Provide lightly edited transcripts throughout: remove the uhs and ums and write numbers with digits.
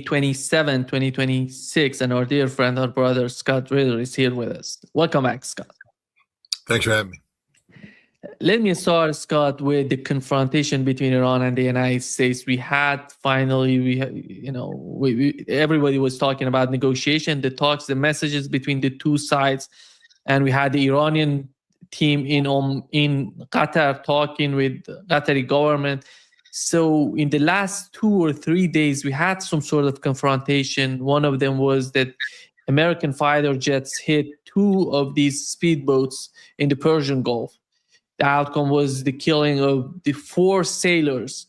27, 2026, and our dear friend, our brother, Scott Ritter is here with us. Welcome back, Scott. Thanks for having me. Let me start, Scott, with the confrontation between Iran and the United States. We had finally, everybody was talking about negotiation, the talks, the messages between the two sides, and we had the Iranian team in Qatar talking with the Qatari government. So in the last 2 or 3 days, we had some sort of confrontation. One of them was that American fighter jets hit 2 of these speedboats in the Persian Gulf. The outcome was the killing of the 4 sailors.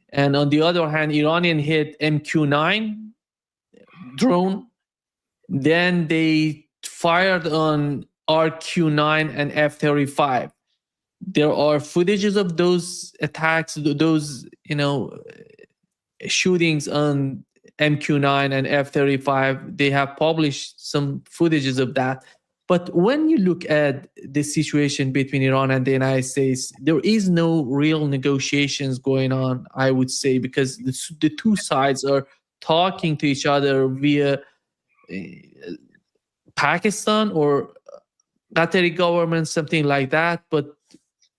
And on the other hand, Iranian hit MQ-9 drone. Then they fired on RQ-9 and F-35. There are footages of those attacks, those, shootings on MQ-9 and F-35. They have published some footages of that. But when you look at the situation between Iran and the United States, there is no real negotiations going on, I would say, because the two sides are talking to each other via Pakistan or Qatari government, something like that. But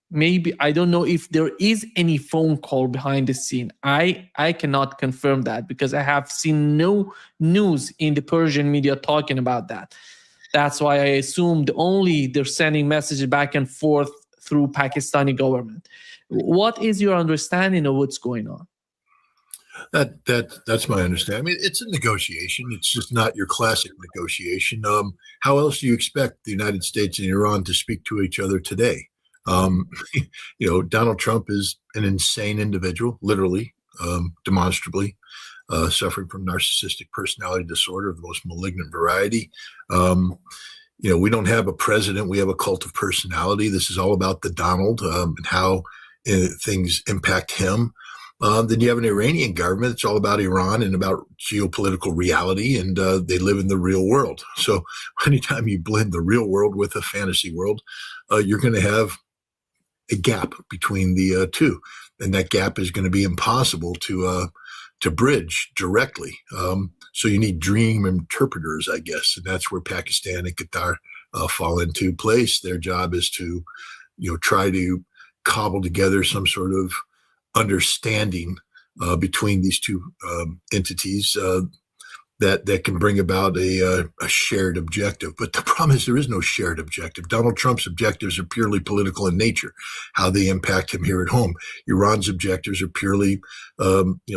maybe, I don't know if there is any phone call behind the scene. I cannot confirm that because I have seen no news in the Persian media talking about that. That's why I assumed only they're sending messages back and forth through Pakistani government. What is your understanding of what's going on? That's my understanding. I mean, it's a negotiation. It's just not your classic negotiation. How else do you expect the United States and Iran to speak to each other today? Donald Trump is an insane individual, literally, demonstrably. Suffering from narcissistic personality disorder of the most malignant variety. We don't have a president. We have a cult of personality. This is all about the Donald and how things impact him. Then you have an Iranian government. It's all about Iran and about geopolitical reality, and they live in the real world. So anytime you blend the real world with a fantasy world, you're going to have a gap between the two. And that gap is going to be impossible to bridge directly. So you need dream interpreters, I guess. And that's where Pakistan and Qatar fall into place. Their job is to, try to cobble together some sort of understanding between these two entities that can bring about a shared objective. But the problem is there is no shared objective. Donald Trump's objectives are purely political in nature, how they impact him here at home. Iran's objectives are purely,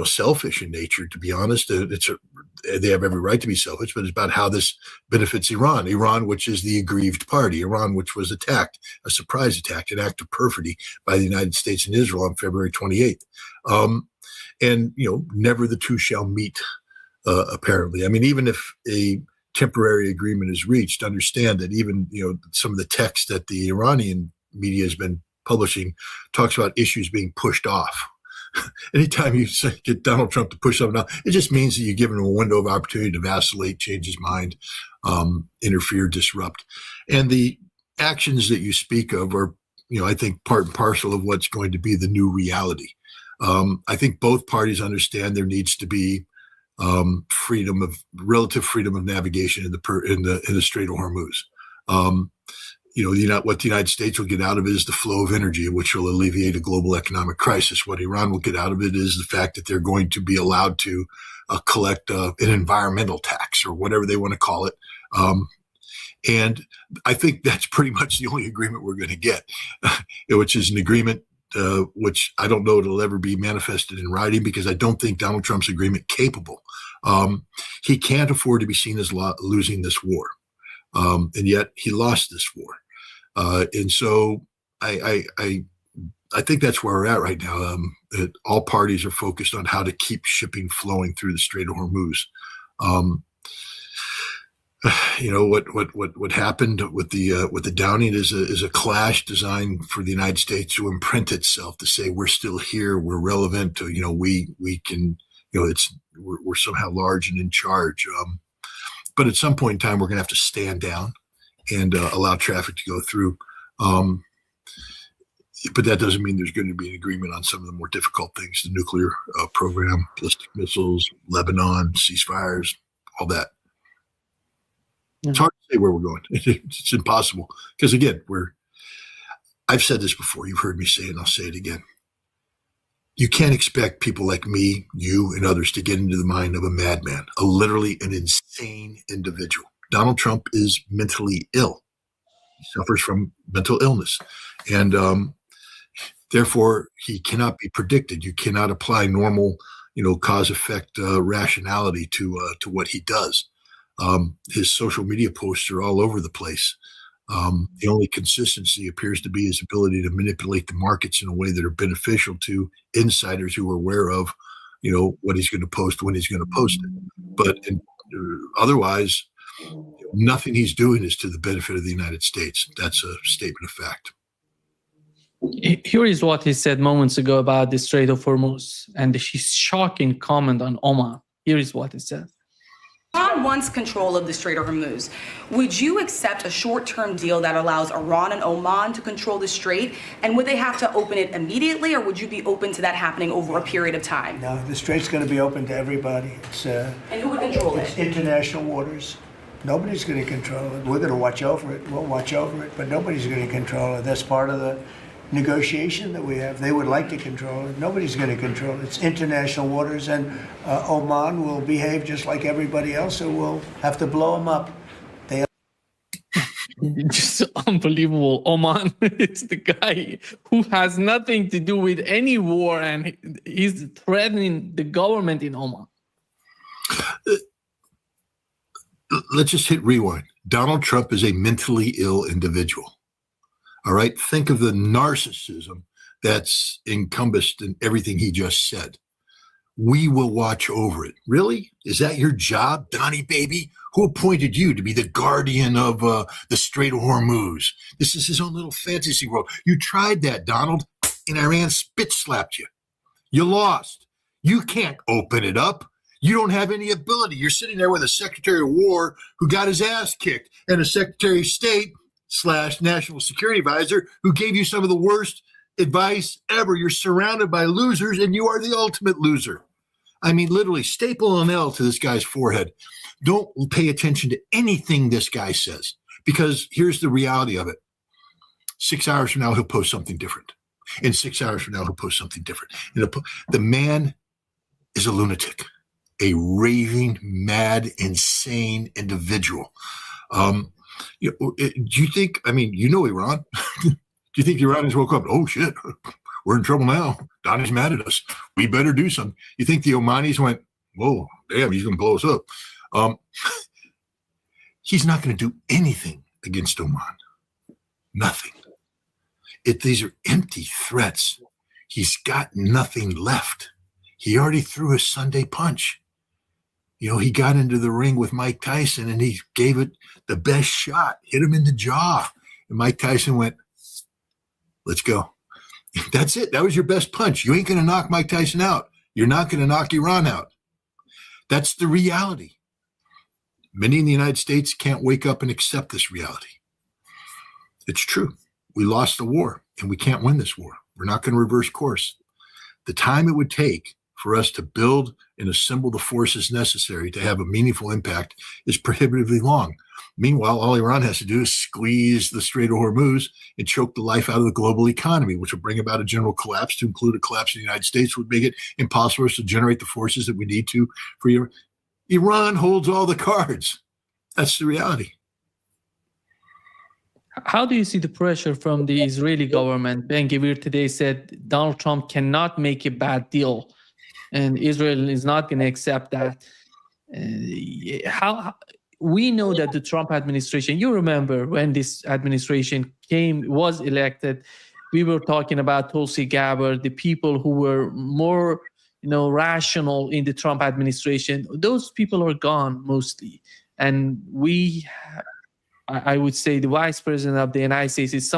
selfish in nature, to be honest. They have every right to be selfish, but it's about how this benefits Iran. Iran, which is the aggrieved party. Iran, which was attacked, a surprise attack, an act of perfidy by the United States and Israel on February 28th. Never the two shall meet. Apparently, I mean, even if a temporary agreement is reached, understand that even some of the text that the Iranian media has been publishing talks about issues being pushed off. Anytime you get Donald Trump to push something off, it just means that you give him a window of opportunity to vacillate, change his mind, interfere, disrupt. And the actions that you speak of are, I think, part and parcel of what's going to be the new reality. I think both parties understand there needs to be relative freedom of navigation in the Strait of Hormuz. What the United States will get out of it is the flow of energy, which will alleviate a global economic crisis. What Iran will get out of it is the fact that they're going to be allowed to collect an environmental tax or whatever they want to call it. And I think that's pretty much the only agreement we're going to get, which is an agreement which I don't know it'll ever be manifested in writing because I don't think Donald Trump's agreement capable. He can't afford to be seen as losing this war. And yet he lost this war. And so I think that's where we're at right now. That all parties are focused on how to keep shipping flowing through the Strait of Hormuz. What happened with the downing is a clash designed for the United States to imprint itself, to say we're still here, we're relevant, we can, we're somehow large and in charge. But at some point in time, we're going to have to stand down and allow traffic to go through. But that doesn't mean there's going to be an agreement on some of the more difficult things, the nuclear program, ballistic missiles, Lebanon, ceasefires, all that. Yeah. It's hard to say where we're going. It's impossible. Because again, I've said this before. You've heard me say it, and I'll say it again. You can't expect people like me, you, and others to get into the mind of a madman, literally an insane individual. Donald Trump is mentally ill. He suffers from mental illness. And therefore, he cannot be predicted. You cannot apply normal, cause-effect rationality to what he does. His social media posts are all over the place. The only consistency appears to be his ability to manipulate the markets in a way that are beneficial to insiders who are aware of, what he's going to post, when he's going to post it. But otherwise, nothing he's doing is to the benefit of the United States. That's a statement of fact. Here is what he said moments ago about the Strait of Hormuz and his shocking comment on Oman. Here is what he said. Iran wants control of the Strait of Hormuz. Would you accept a short-term deal that allows Iran and Oman to control the strait? And would they have to open it immediately, or would you be open to that happening over a period of time? No, the strait's going to be open to everybody. And who would control it? It's international waters. Nobody's going to control it. We're going to watch over it. We'll watch over it, but nobody's going to control it. That's part of the negotiation that we have. They would like to control it. Nobody's going to control it. It's international waters, and Oman will behave just like everybody else, so we'll have to blow them up. Just unbelievable. Oman, it's the guy who has nothing to do with any war, and he's threatening the government in Oman. Let's just hit rewind. Donald Trump is a mentally ill individual. All right. Think of the narcissism that's encompassed in everything he just said. We will watch over it. Really? Is that your job, Donnie baby? Who appointed you to be the guardian of the Strait of Hormuz? This is his own little fantasy world. You tried that, Donald, and Iran spit slapped you. You lost. You can't open it up. You don't have any ability. You're sitting there with a Secretary of War who got his ass kicked and a Secretary of State / National Security Advisor who gave you some of the worst advice ever. You're surrounded by losers, and you are the ultimate loser. I mean, literally, staple an L to this guy's forehead. Don't pay attention to anything this guy says, because here's the reality of it. 6 hours from now, he'll post something different. And 6 hours from now, he'll post something different. The man is a lunatic, a raving, mad, insane individual. Do you think, Iran? Do you think the Iranians woke up? Oh, shit, we're in trouble now. Donnie's mad at us. We better do something. You think the Omanis went, whoa, damn, he's going to blow us up. He's not going to do anything against Oman. Nothing. These are empty threats. He's got nothing left. He already threw his Sunday punch. He got into the ring with Mike Tyson and he gave it the best shot, hit him in the jaw. And Mike Tyson went, let's go. That's it. That was your best punch. You ain't going to knock Mike Tyson out. You're not going to knock Iran out. That's the reality. Many in the United States can't wake up and accept this reality. It's true. We lost the war and we can't win this war. We're not going to reverse course. The time it would take for us to build and assemble the forces necessary to have a meaningful impact is prohibitively long. Meanwhile, all Iran has to do is squeeze the Strait of Hormuz and choke the life out of the global economy, which will bring about a general collapse. To include a collapse in the United States would make it impossible for us to generate the forces that we need to for Iran holds all the cards. That's the reality. How do you see the pressure from the Israeli government? Ben-Gvir today said Donald Trump cannot make a bad deal, and Israel is not going to accept that. How we know that the Trump administration, you remember when this administration was elected, we were talking about Tulsi Gabbard, the people who were more rational in the Trump administration. Those people are gone mostly. And I would say the vice president of the United States is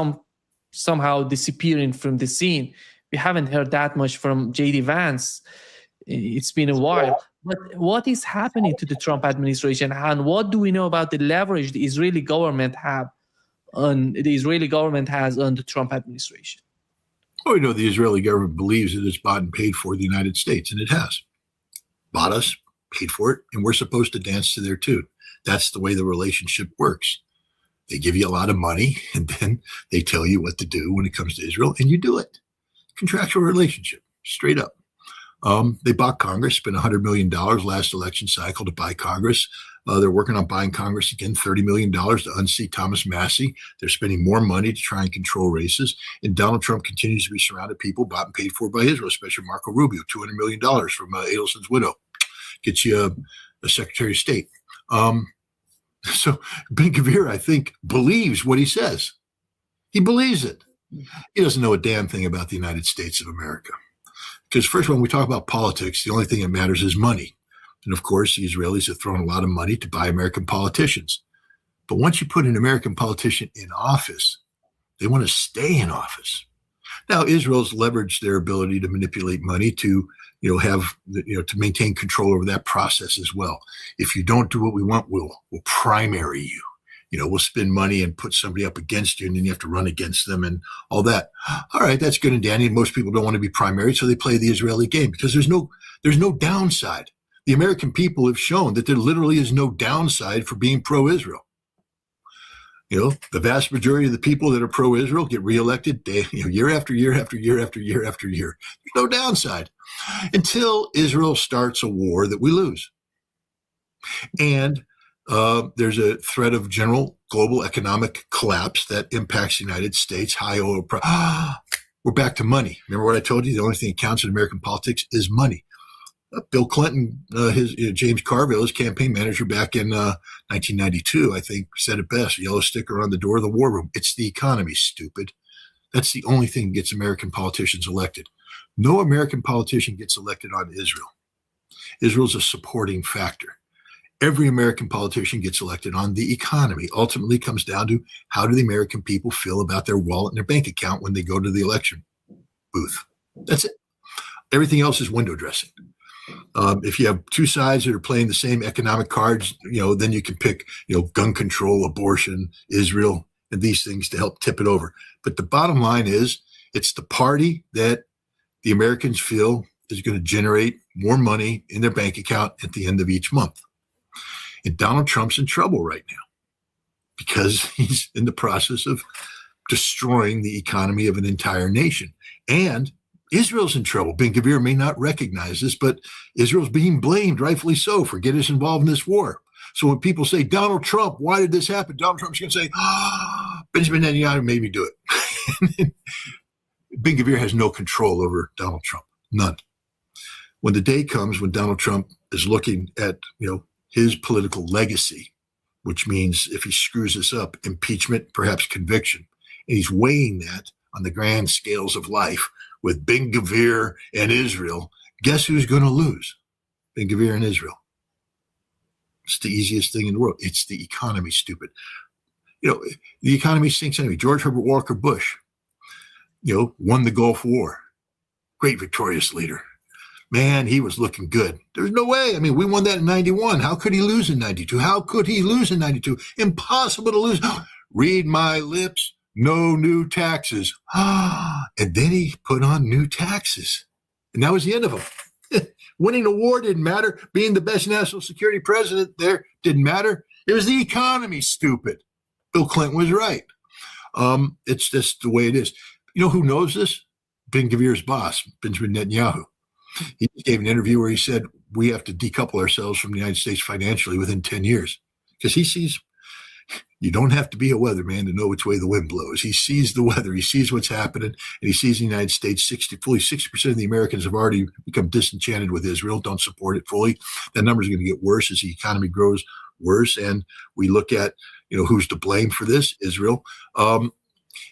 somehow disappearing from the scene. We haven't heard that much from J.D. Vance. It's been a while. But what is happening to the Trump administration, and what do we know about the leverage the Israeli government has on the Trump administration? Oh, we know the Israeli government believes it is bought and paid for the United States, and it has. Bought us, paid for it, and we're supposed to dance to their tune. That's the way the relationship works. They give you a lot of money, and then they tell you what to do when it comes to Israel, and you do it. Contractual relationship, straight up. They bought Congress, spent $100 million last election cycle to buy Congress. They're working on buying Congress again, $30 million to unseat Thomas Massey. They're spending more money to try and control races. And Donald Trump continues to be surrounded people bought and paid for by Israel, especially Marco Rubio, $200 million from Adelson's widow. Gets you a Secretary of State. So Ben-Gvir, I think, believes what he says. He believes it. He doesn't know a damn thing about the United States of America. Because first, when we talk about politics, the only thing that matters is money. And of course, the Israelis have thrown a lot of money to buy American politicians. But once you put an American politician in office, they want to stay in office. Now, Israel's leveraged their ability to manipulate money to, to maintain control over that process as well. If you don't do what we want, we'll primary you. We'll spend money and put somebody up against you, and then you have to run against them and all that. All right, that's good and dandy. Most people don't want to be primaried, so they play the Israeli game because there's no downside. The American people have shown that there literally is no downside for being pro-Israel. The vast majority of the people that are pro-Israel get reelected year after year after year after year after year. There's no downside until Israel starts a war that we lose. And there's a threat of general global economic collapse that impacts the United States, high oil price. We're back to money. Remember what I told you? The only thing that counts in American politics is money. Bill Clinton, James Carville, his campaign manager back in 1992, I think, said it best: yellow sticker on the door of the war room. It's the economy, stupid. That's the only thing that gets American politicians elected. No American politician gets elected on Israel. Israel's a supporting factor. Every American politician gets elected on the economy. Ultimately, comes down to how do the American people feel about their wallet and their bank account when they go to the election booth. That's it. Everything else is window dressing. If you have two sides that are playing the same economic cards, then you can pick, gun control, abortion, Israel, and these things to help tip it over. But the bottom line is it's the party that the Americans feel is going to generate more money in their bank account at the end of each month. And Donald Trump's in trouble right now because he's in the process of destroying the economy of an entire nation. And Israel's in trouble. Ben-Gvir may not recognize this, but Israel's being blamed, rightfully so, for getting us involved in this war. So when people say, Donald Trump, why did this happen? Donald Trump's going to say, Benjamin Netanyahu made me do it. Ben-Gvir has no control over Donald Trump, none. When the day comes when Donald Trump is looking at, his political legacy, which means if he screws this up, impeachment, perhaps conviction, and he's weighing that on the grand scales of life with Ben-Gvir and Israel, guess who's going to lose? Ben-Gvir and Israel. It's the easiest thing in the world. It's the economy, stupid. The economy sinks anyway. George Herbert Walker Bush, won the Gulf War. Great victorious leader. Man, he was looking good. There's no way. I mean, we won that in 91. How could he lose in 92? How could he lose in 92? Impossible to lose. Read my lips. No new taxes. And then he put on new taxes. And that was the end of him. Winning the war didn't matter. Being the best national security president there didn't matter. It was the economy, stupid. Bill Clinton was right. It's just the way it is. You know who knows this? Ben-Gvir's boss, Benjamin Netanyahu. He gave an interview where he said, we have to decouple ourselves from the United States financially within 10 years. Because he sees, you don't have to be a weatherman to know which way the wind blows. He sees the weather. He sees what's happening. And he sees the United States, fully 60% of the Americans have already become disenchanted with Israel, don't support it fully. That number is going to get worse as the economy grows worse. And we look at, who's to blame for this? Israel.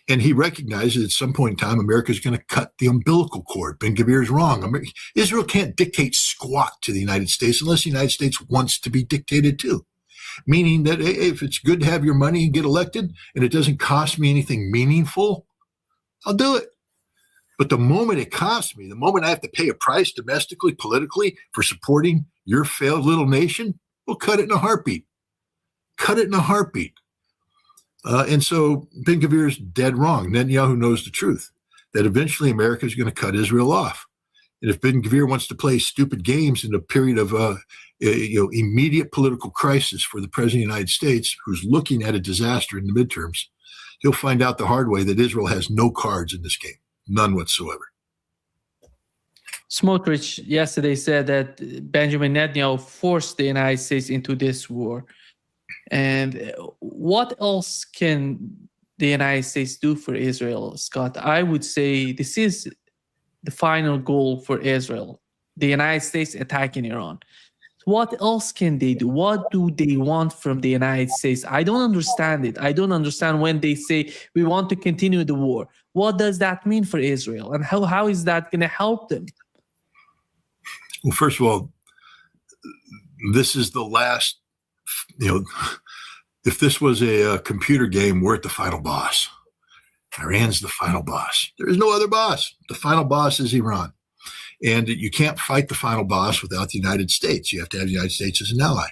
And he recognizes at some point in time, America is going to cut the umbilical cord. Ben-Gvir is wrong. Israel can't dictate squat to the United States unless the United States wants to be dictated to. Meaning that if it's good to have your money and get elected and it doesn't cost me anything meaningful, I'll do it. But the moment it costs me, the moment I have to pay a price domestically, politically for supporting your failed little nation, we'll cut it in a heartbeat. Cut it in a heartbeat. And so Ben-Gvir's dead wrong. Netanyahu knows the truth. that eventually America is going to cut Israel off. And if Ben Gvir wants to play stupid games in a period of immediate political crisis for the president of the United States, who's looking at a disaster in the midterms, he'll find out the hard way that Israel has no cards in this game, none whatsoever. Smotrich yesterday said that Benjamin Netanyahu forced the United States into this war. And what else can the United States do for Israel, Scott? I would say this is the final goal for Israel, the United States attacking Iran. What else can they do? What do they want from the United States? I don't understand it. I don't understand when they say we want to continue the war. What does that mean for Israel? And how is that going to help them? Well, first of all, this is the last, if this was a computer game, we're at the final boss. Iran's the final boss. There is no other boss. The final boss is Iran. And you can't fight the final boss without the United States. You have to have the United States as an ally.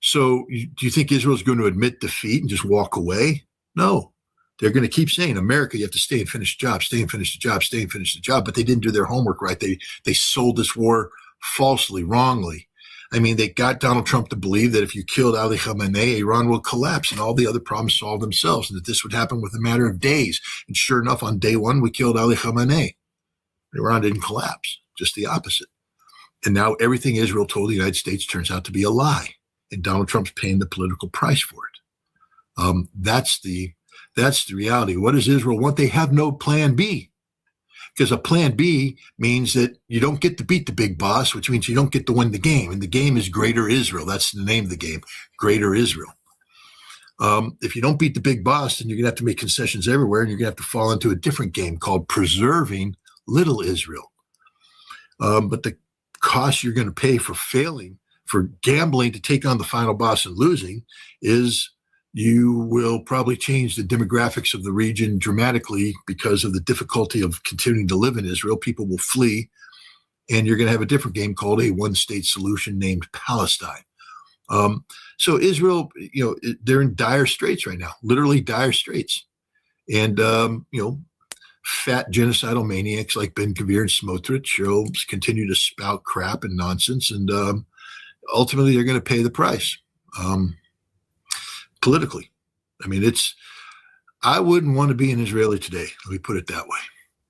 So do you think Israel's going to admit defeat and just walk away? No. They're going to keep saying, America, you have to stay and finish the job, stay and finish the job, stay and finish the job. But they didn't do their homework right. They sold this war falsely, wrongly. I mean, they got Donald Trump to believe that if you killed Ali Khamenei, Iran will collapse and all the other problems solve themselves, and that this would happen with a matter of days. And sure enough, on day one, we killed Ali Khamenei. Iran didn't collapse, just the opposite. And now everything Israel told the United States turns out to be a lie. And Donald Trump's paying the political price for it. That's the reality. What does Israel want? They have no plan B. Because a plan B means that you don't get to beat the big boss, which means you don't get to win the game. And the game is Greater Israel. That's the name of the game, Greater Israel. If you don't beat the big boss, then you're going to have to make concessions everywhere, and you're going to have to fall into a different game called preserving Little Israel. But the cost you're going to pay for failing, for gambling to take on the final boss and losing, is you will probably change the demographics of the region dramatically because of the difficulty of continuing to live in Israel. People will flee, and you're going to have a different game called a one-state solution named Palestine. So Israel, they're in dire straits right now, literally dire straits. And, fat genocidal maniacs like Ben Gvir and Smotrich will continue to spout crap and nonsense, and ultimately they're going to pay the price politically. I mean, I wouldn't want to be an Israeli today. Let me put it that way.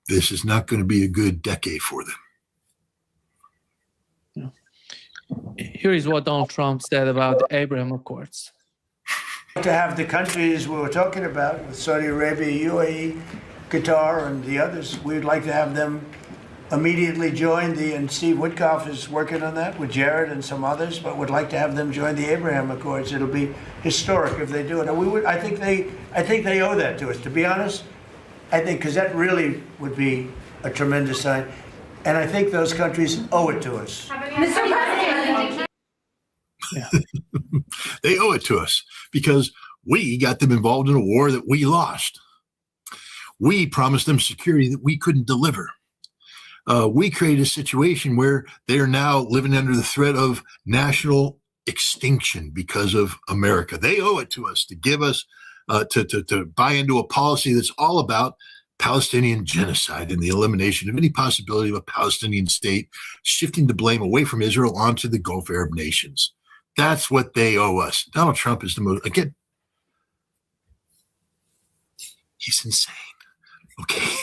This is not going to be a good decade for them. Here is what Donald Trump said about the Abraham Accords. To have the countries we were talking about with Saudi Arabia, UAE, Qatar, and the others, we'd like to have them immediately join and Steve Witkoff is working on that with Jared and some others, but would like to have them join the Abraham Accords. It'll be historic if they do it. And I think they owe that to us, to be honest. I think, because that really would be a tremendous sign. And I think those countries owe it to us. Mr. President. Yeah. They owe it to us because we got them involved in a war that we lost. We promised them security that we couldn't deliver. We created a situation where they are now living under the threat of national extinction because of America. They owe it to us to give us, to buy into a policy that's all about Palestinian genocide and the elimination of any possibility of a Palestinian state, shifting the blame away from Israel onto the Gulf Arab nations. That's what they owe us. Donald Trump is the most, again, he's insane. Okay.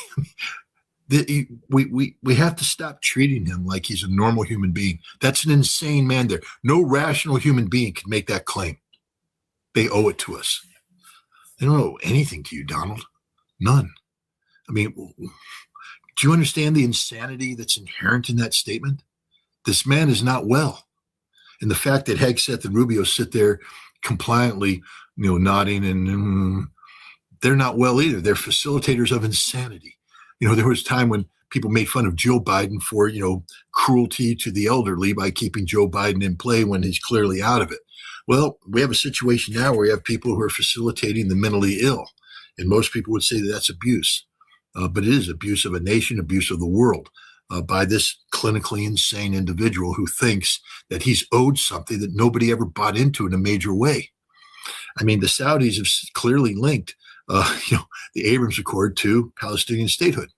We have to stop treating him like he's a normal human being. That's an insane man there. No rational human being can make that claim. They owe it to us. They don't owe anything to you, Donald. None. I mean, do you understand the insanity that's inherent in that statement? This man is not well. And the fact that Hegseth and Rubio sit there compliantly, nodding and they're not well either. They're facilitators of insanity. There was a time when people made fun of Joe Biden for, cruelty to the elderly by keeping Joe Biden in play when he's clearly out of it. Well, we have a situation now where we have people who are facilitating the mentally ill. And most people would say that that's abuse. But it is abuse of a nation, abuse of the world by this clinically insane individual who thinks that he's owed something that nobody ever bought into in a major way. I mean, the Saudis have clearly linked the Abrams Accord to Palestinian statehood.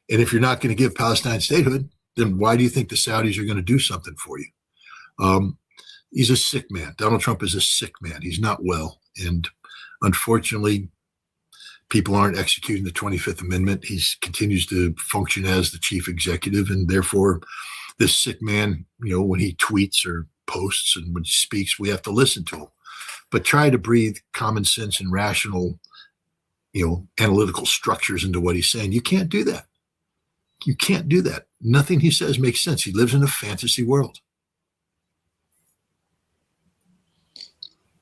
And if you're not going to give Palestine statehood, then why do you think the Saudis are going to do something for you? He's a sick man. Donald Trump is a sick man. He's not well. And unfortunately, people aren't executing the 25th Amendment. He continues to function as the chief executive. And therefore, this sick man, when he tweets or posts and when he speaks, we have to listen to him. But try to breathe common sense and rational, analytical structures into what he's saying. You can't do that. You can't do that. Nothing he says makes sense. He lives in a fantasy world.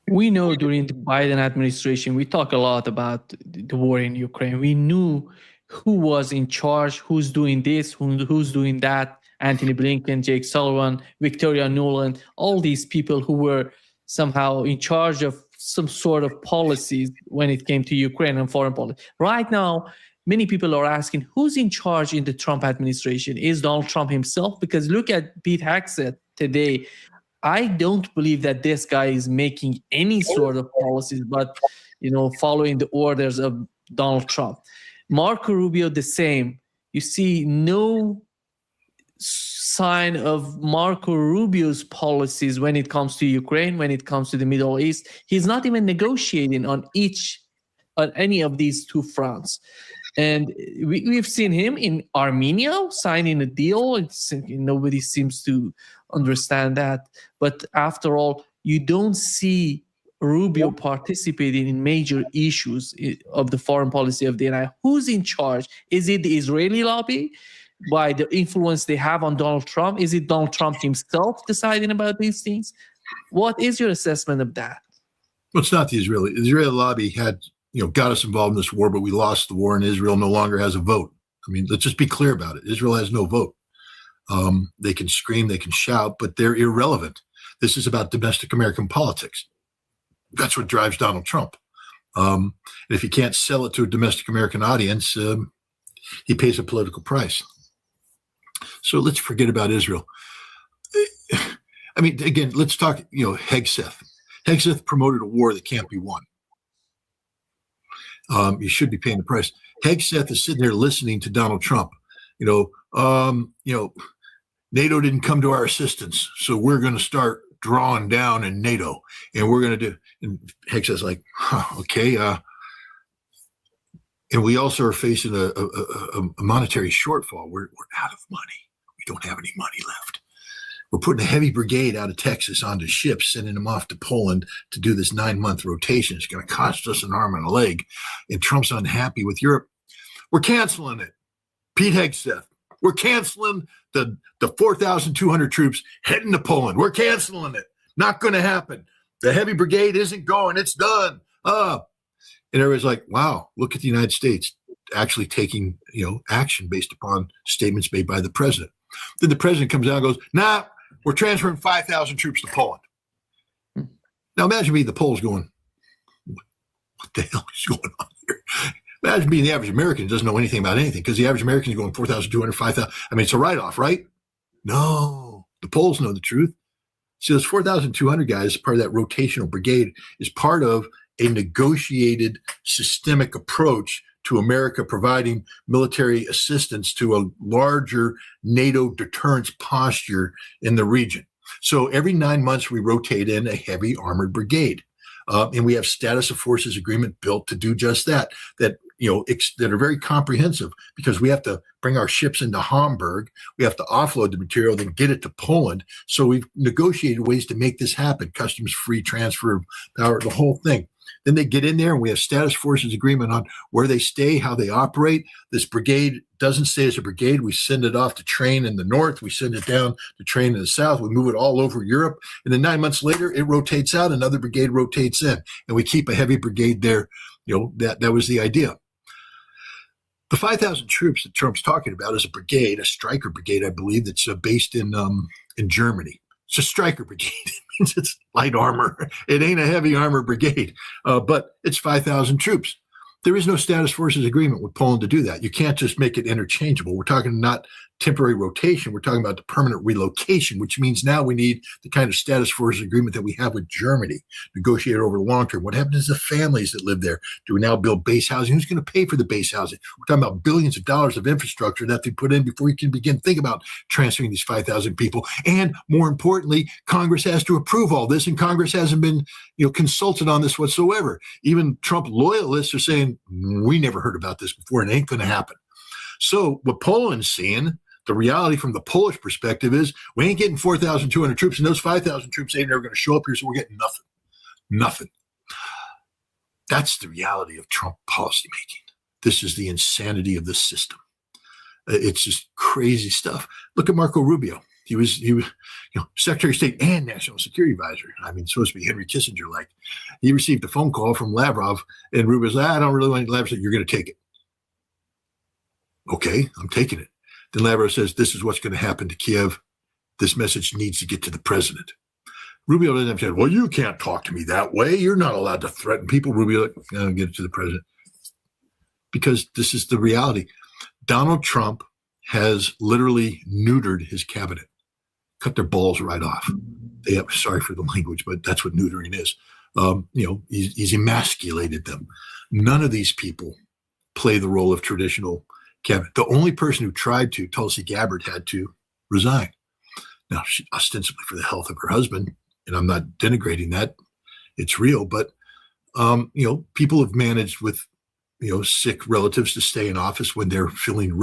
We know during the Biden administration, we talk a lot about the war in Ukraine. We knew who was in charge, who's doing this, who's doing that. Anthony Blinken, Jake Sullivan, Victoria Nuland, all these people who were somehow in charge of some sort of policies when it came to Ukraine and foreign policy. Right now, many people are asking, who's in charge in the Trump administration? Is Donald Trump himself? Because look at Pete Hegseth today. I don't believe that this guy is making any sort of policies, but following the orders of Donald Trump. Marco Rubio, the same. You see no sign of Marco Rubio's policies when it comes to Ukraine, when it comes to the Middle East. He's not even negotiating on any of these two fronts. And we've seen him in Armenia signing a deal. Nobody seems to understand that. But after all, you don't see Rubio participating in major issues of the foreign policy of the United States. Who's in charge? Is it the Israeli lobby by the influence they have on Donald Trump? Is it Donald Trump himself deciding about these things? What is your assessment of that? Well, it's not the Israeli. The Israeli lobby had got us involved in this war, but we lost the war and Israel no longer has a vote. I mean, let's just be clear about it. Israel has no vote. They can scream, they can shout, but they're irrelevant. This is about domestic American politics. That's what drives Donald Trump. And if he can't sell it to a domestic American audience, he pays a political price. So let's forget about Israel. I mean, again, let's talk, Hegseth. Hegseth promoted a war that can't be won. You should be paying the price. Hegseth is sitting there listening to Donald Trump. NATO didn't come to our assistance, so we're going to start drawing down in NATO, and we're going to do. And Hegseth's like, okay. And we also are facing a monetary shortfall. We're out of money. We don't have any money left. We're putting a heavy brigade out of Texas onto ships, sending them off to Poland to do this 9-month rotation. It's going to cost us an arm and a leg. And Trump's unhappy with Europe. We're canceling it. Pete Hegseth. We're canceling the 4,200 troops heading to Poland. We're canceling it. Not going to happen. The heavy brigade isn't going. It's done. And everybody's like, wow, look at the United States actually taking, action based upon statements made by the president. Then the president comes out and goes, nah, we're transferring 5,000 troops to Poland. Now imagine being the Poles going, what the hell is going on here? Imagine being the average American who doesn't know anything about anything, because the average American is going 4,200, 5,000. I mean, it's a write-off, right? No, the Poles know the truth. See, those 4,200 guys, part of that rotational brigade, is part of a negotiated systemic approach to America providing military assistance to a larger NATO deterrence posture in the region. So every 9 months, we rotate in a heavy armored brigade. And we have status of forces agreement built to do just that are very comprehensive, because we have to bring our ships into Hamburg. We have to offload the material, then get it to Poland. So we've negotiated ways to make this happen, customs-free transfer of power, the whole thing. Then they get in there and we have status forces agreement on where they stay, how they operate. This brigade doesn't stay as a brigade. We send it off to train in the north. We send it down to train in the south. We move it all over Europe. And then 9 months later, it rotates out. Another brigade rotates in. And we keep a heavy brigade there. That was the idea. The 5,000 troops that Trump's talking about is a brigade, a Stryker brigade, I believe, that's based in Germany. It's a Stryker brigade. It means it's light armor. It ain't a heavy armor brigade, but it's 5,000 troops. There is no status forces agreement with Poland to do that. You can't just make it interchangeable. We're talking not temporary rotation. We're talking about the permanent relocation, which means now we need the kind of status forces agreement that we have with Germany, negotiated over the long term. What happens to the families that live there? Do we now build base housing? Who's going to pay for the base housing? We're talking about billions of dollars of infrastructure that they put in before you can begin to think about transferring these 5,000 people. And more importantly, Congress has to approve all this, and Congress hasn't been, consulted on this whatsoever. Even Trump loyalists are saying, we never heard about this before, and it ain't going to happen. So what Poland's seeing, the reality from the Polish perspective is we ain't getting 4,200 troops, and those 5,000 troops ain't never going to show up here, so we're getting nothing. Nothing. That's the reality of Trump policymaking. This is the insanity of the system. It's just crazy stuff. Look at Marco Rubio. He was, Secretary of State and National Security Advisor. I mean, supposed to be Henry Kissinger-like. He received a phone call from Lavrov, and Rubio's like, I don't really want Lavrov. Said, you're going to take it. Okay, I'm taking it. Then Lavrov says, this is what's going to happen to Kiev. This message needs to get to the president. Rubio doesn't have to say, well, you can't talk to me that way. You're not allowed to threaten people. Rubio, get it to the president. Because this is the reality. Donald Trump has literally neutered his cabinet, cut their balls right off. Sorry for the language, but that's what neutering is. He's emasculated them. None of these people play the role of traditional cabinet. The only person who tried to, Tulsi Gabbard, had to resign. Now, she, ostensibly for the health of her husband, and I'm not denigrating that. It's real, but, people have managed with, sick relatives to stay in office when they're feeling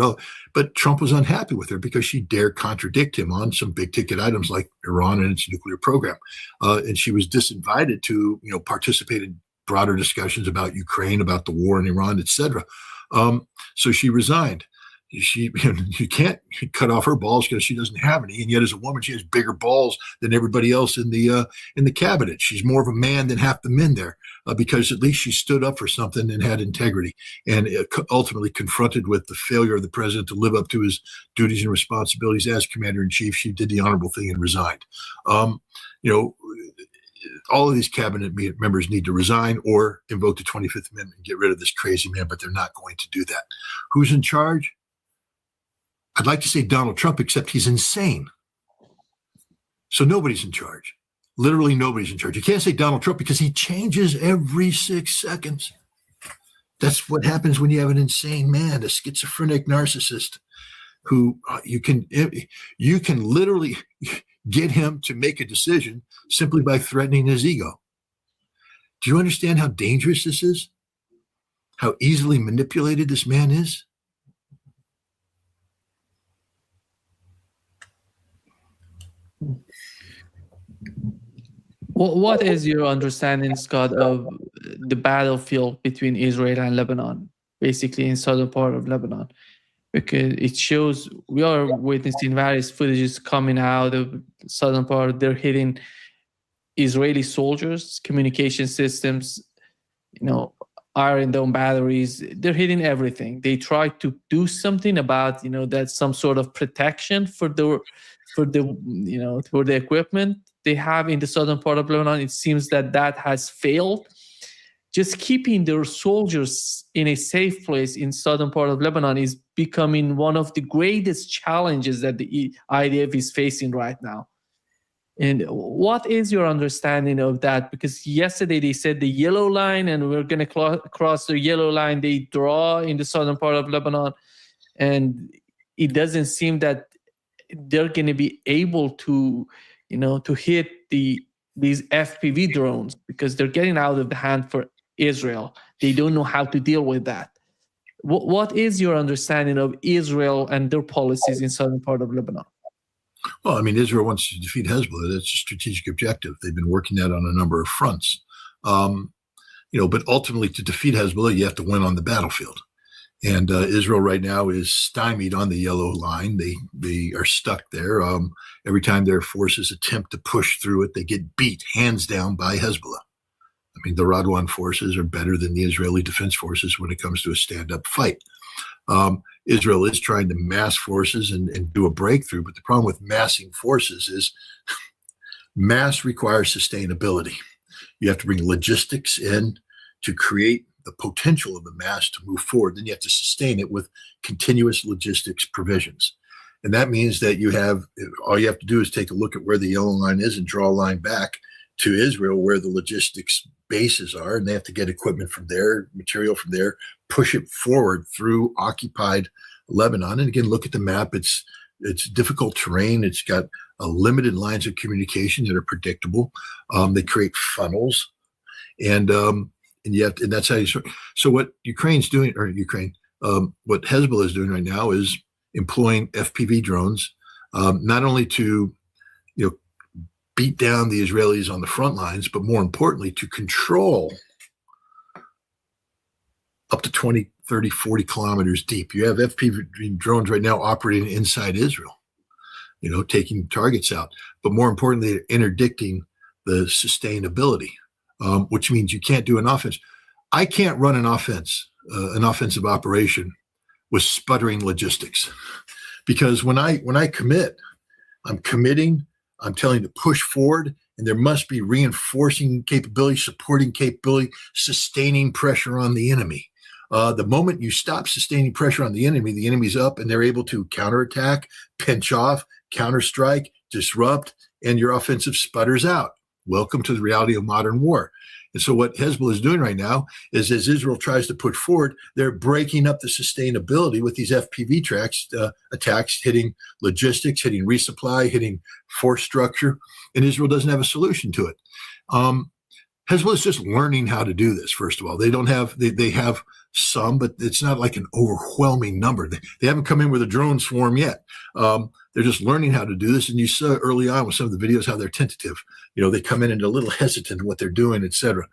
But Trump was unhappy with her because she dared contradict him on some big ticket items like Iran and its nuclear program. And she was disinvited to, participate in broader discussions about Ukraine, about the war in Iran, et cetera. So she resigned. You can't cut off her balls because she doesn't have any, and yet as a woman, she has bigger balls than everybody else in the cabinet. She's more of a man than half the men there, because at least she stood up for something and had integrity, and ultimately confronted with the failure of the president to live up to his duties and responsibilities as commander in chief. She did the honorable thing and resigned. All of these cabinet members need to resign or invoke the 25th Amendment and get rid of this crazy man, but they're not going to do that. Who's in charge? I'd like to say Donald Trump, except he's insane. So nobody's in charge. Literally nobody's in charge. You can't say Donald Trump because he changes every 6 seconds. That's what happens when you have an insane man, a schizophrenic narcissist who you can literally get him to make a decision simply by threatening his ego. Do you understand how dangerous this is? How easily manipulated this man is? What is your understanding, Scott, of the battlefield between Israel and Lebanon, basically in southern part of Lebanon? Because it shows we are witnessing various footages coming out of southern part. They're hitting Israeli soldiers, communication systems, Iron Dome batteries. They're hitting everything. They try to do something about, that some sort of protection for the equipment they have in the southern part of Lebanon. It seems that has failed. Just keeping their soldiers in a safe place in southern part of Lebanon is becoming one of the greatest challenges that the IDF is facing right now. And what is your understanding of that? Because yesterday they said the yellow line, and we're going to cross the yellow line they draw in the southern part of Lebanon. And it doesn't seem that they're going to be able to, to hit these FPV drones because they're getting out of the hand for Israel. They don't know how to deal with that. What is your understanding of Israel and their policies in southern part of Lebanon? Well, I mean, Israel wants to defeat Hezbollah. That's a strategic objective. They've been working that on a number of fronts. But ultimately to defeat Hezbollah, you have to win on the battlefield. And Israel right now is stymied on the yellow line. They are stuck there. Every time their forces attempt to push through it, they get beat hands down by Hezbollah. I mean, the Radwan forces are better than the Israeli Defense Forces when it comes to a stand-up fight. Israel is trying to mass forces and do a breakthrough, but the problem with massing forces is mass requires sustainability. You have to bring logistics in to create the potential of the mass to move forward. Then you have to sustain it with continuous logistics provisions. And that means that all you have to do is take a look at where the yellow line is and draw a line back to Israel where the logistics bases are. And they have to get equipment from there, material from there, push it forward through occupied Lebanon. And again, look at the map. It's difficult terrain. It's got limited lines of communication that are predictable. They create funnels. And that's how you start. So what Ukraine's doing, what Hezbollah is doing right now is employing FPV drones, not only to, beat down the Israelis on the front lines, but more importantly, to control up to 20, 30, 40 kilometers deep. You have FPV drones right now operating inside Israel, taking targets out. But more importantly, they're interdicting the sustainability, which means you can't do an offense. I can't run an offensive operation with sputtering logistics, because when I commit, I'm committing, I'm telling you to push forward, and there must be reinforcing capability, supporting capability, sustaining pressure on the enemy. The moment you stop sustaining pressure on the enemy's up and they're able to counterattack, pinch off, counterstrike, disrupt, and your offensive sputters out. Welcome to the reality of modern war. And so what Hezbollah is doing right now is, as Israel tries to put forward, they're breaking up the sustainability with these FPV attacks, hitting logistics, hitting resupply, hitting force structure, and Israel doesn't have a solution to it. Hezbollah is just learning how to do this, first of all. They have some, but it's not like an overwhelming number. They haven't come in with a drone swarm yet. They're just learning how to do this. And you saw early on with some of the videos how they're tentative. They come in and a little hesitant in what they're doing, et cetera.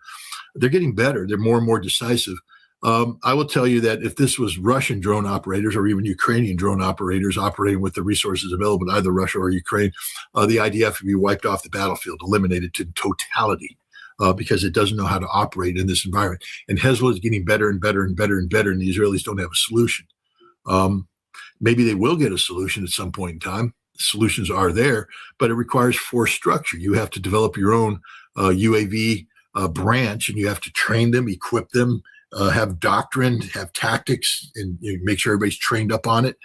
They're getting better. They're more and more decisive. I will tell you that if this was Russian drone operators or even Ukrainian drone operators operating with the resources available in either Russia or Ukraine, the IDF would be wiped off the battlefield, eliminated to totality. Because it doesn't know how to operate in this environment. And Hezbollah is getting better and better and better and better, and the Israelis don't have a solution. Maybe they will get a solution at some point in time. The solutions are there, but it requires force structure. You have to develop your own UAV branch, and you have to train them, equip them, have doctrine, have tactics, and make sure everybody's trained up on it.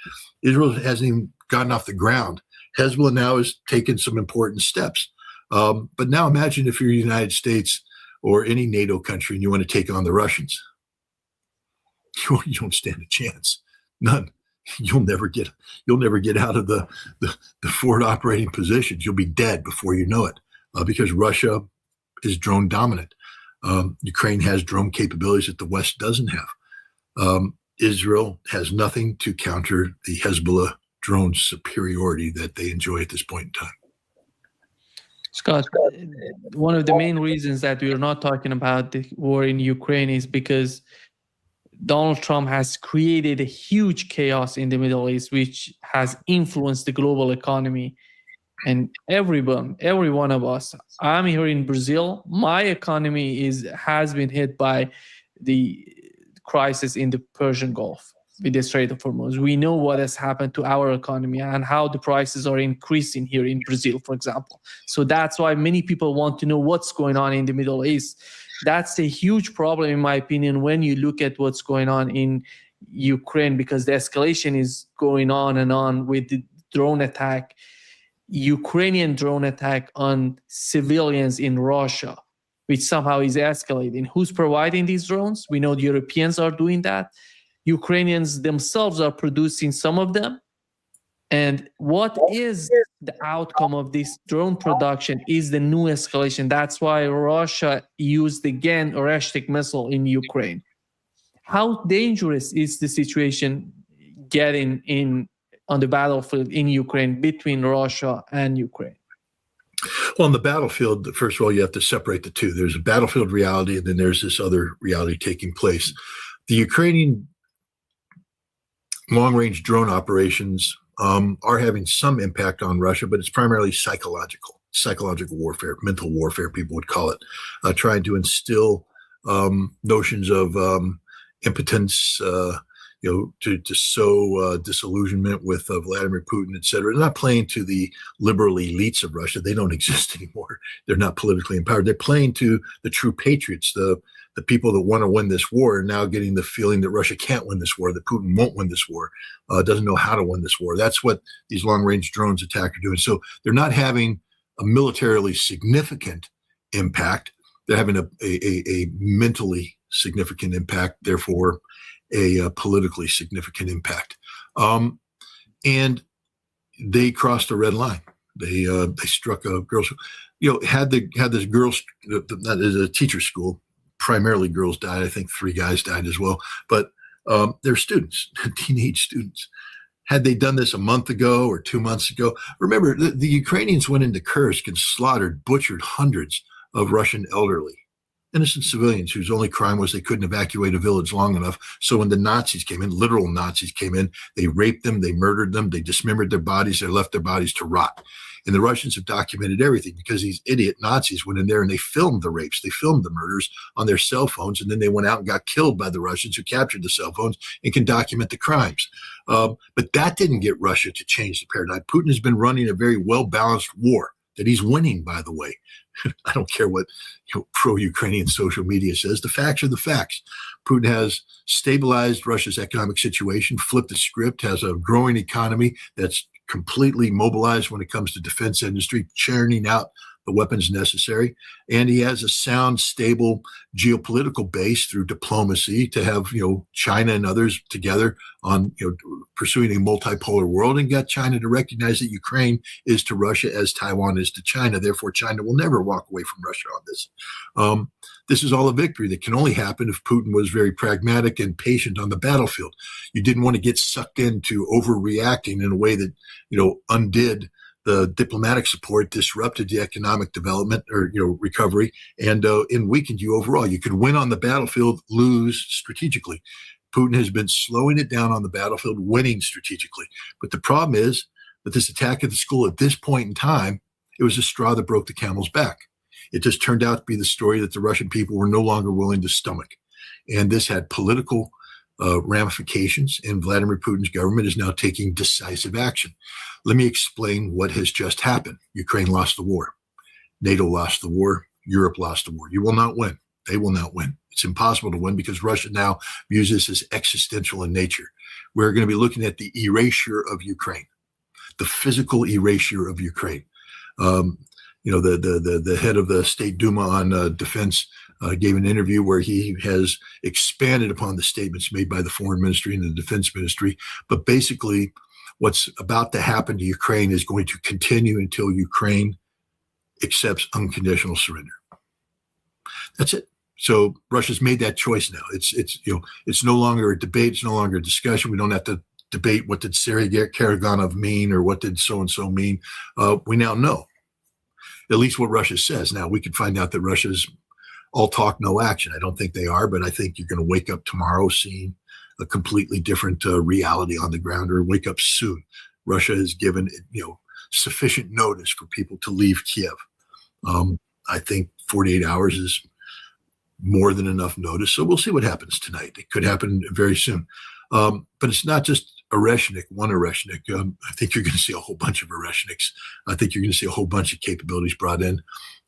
Israel hasn't even gotten off the ground. Hezbollah now has taken some important steps. But now imagine if you're the United States or any NATO country and you want to take on the Russians. You don't stand a chance. None. You'll never get out of the forward operating positions. You'll be dead before you know it, because Russia is drone dominant. Ukraine has drone capabilities that the West doesn't have. Israel has nothing to counter the Hezbollah drone superiority that they enjoy at this point in time. Scott, one of the main reasons that we are not talking about the war in Ukraine is because Donald Trump has created a huge chaos in the Middle East, which has influenced the global economy. And every one of us, I'm here in Brazil, my economy has been hit by the crisis in the Persian Gulf with the Strait of Hormuz. We know what has happened to our economy and how the prices are increasing here in Brazil, for example. So that's why many people want to know what's going on in the Middle East. That's a huge problem, in my opinion, when you look at what's going on in Ukraine, because the escalation is going on and on with the drone attack, Ukrainian drone attack on civilians in Russia, which somehow is escalating. Who's providing these drones? We know the Europeans are doing that. Ukrainians themselves are producing some of them. And what is the outcome of this drone production is the new escalation. That's why Russia used again a Ritter missile in Ukraine. How dangerous is the situation getting on the battlefield in Ukraine between Russia and Ukraine? Well, on the battlefield, first of all, you have to separate the two. There's a battlefield reality, and then there's this other reality taking place. The Ukrainian long-range drone operations are having some impact on Russia, but it's primarily psychological warfare, mental warfare, people would call it, trying to instill notions of impotence, to sow disillusionment with Vladimir Putin, et cetera. They're not playing to the liberal elites of Russia. They don't exist anymore. They're not politically empowered. They're playing to the true patriots, the people that want to win this war, are now getting the feeling that Russia can't win this war, that Putin won't win this war, doesn't know how to win this war. That's what these long-range drones attack are doing. So they're not having a militarily significant impact. They're having a mentally significant impact, therefore a politically significant impact. And they crossed a red line. They struck a girls. Had this girls, that is a teacher school. Primarily girls died. I think 3 guys died as well. But they're students, teenage students. Had they done this a month ago or 2 months ago, remember the Ukrainians went into Kursk and slaughtered, butchered hundreds of Russian elderly, innocent civilians whose only crime was they couldn't evacuate a village long enough. So when the Nazis came in, literal Nazis came in, they raped them, they murdered them, they dismembered their bodies, they left their bodies to rot. And the Russians have documented everything because these idiot Nazis went in there and they filmed the rapes, they filmed the murders on their cell phones, and then they went out and got killed by the Russians who captured the cell phones and can document the crimes. But that didn't get Russia to change the paradigm. Putin has been running a very well-balanced war that he's winning, by the way. I don't care what pro-Ukrainian social media says. The facts are the facts. Putin has stabilized Russia's economic situation, flipped the script, has a growing economy that's completely mobilized when it comes to defense industry, churning out the weapons necessary. And he has a sound, stable geopolitical base through diplomacy to have, China and others together on, pursuing a multipolar world, and got China to recognize that Ukraine is to Russia as Taiwan is to China. Therefore, China will never walk away from Russia on this. This is all a victory that can only happen if Putin was very pragmatic and patient on the battlefield. You didn't want to get sucked into overreacting in a way that, undid the diplomatic support, disrupted the economic development or recovery, and weakened you overall. You could win on the battlefield, lose strategically. Putin has been slowing it down on the battlefield, winning strategically. But the problem is that this attack at the school at this point in time, it was a straw that broke the camel's back. It just turned out to be the story that the Russian people were no longer willing to stomach. And this had political ramifications, and Vladimir Putin's government is now taking decisive action. Let me explain what has just happened. Ukraine lost the war. NATO lost the war. Europe lost the war. You will not win. They will not win. It's impossible to win because Russia now views this as existential in nature. We're going to be looking at the erasure of Ukraine, the physical erasure of Ukraine. The head of the State Duma on defense gave an interview where he has expanded upon the statements made by the foreign ministry and the defense ministry. But basically, what's about to happen to Ukraine is going to continue until Ukraine accepts unconditional surrender. That's it. So Russia's made that choice now. It's no longer a debate. It's no longer a discussion. We don't have to debate what did Sergei Karaganov mean or what did so-and-so mean. We now know at least what Russia says. Now, we could find out that Russia's all talk, no action. I don't think they are, but I think you're going to wake up tomorrow seeing a completely different reality on the ground, or wake up soon. Russia has given, sufficient notice for people to leave Kiev. I think 48 hours is more than enough notice. So we'll see what happens tonight. It could happen very soon. But it's not just one Oreshnik. I think you're going to see a whole bunch of Oreshniks. I think you're going to see a whole bunch of capabilities brought in.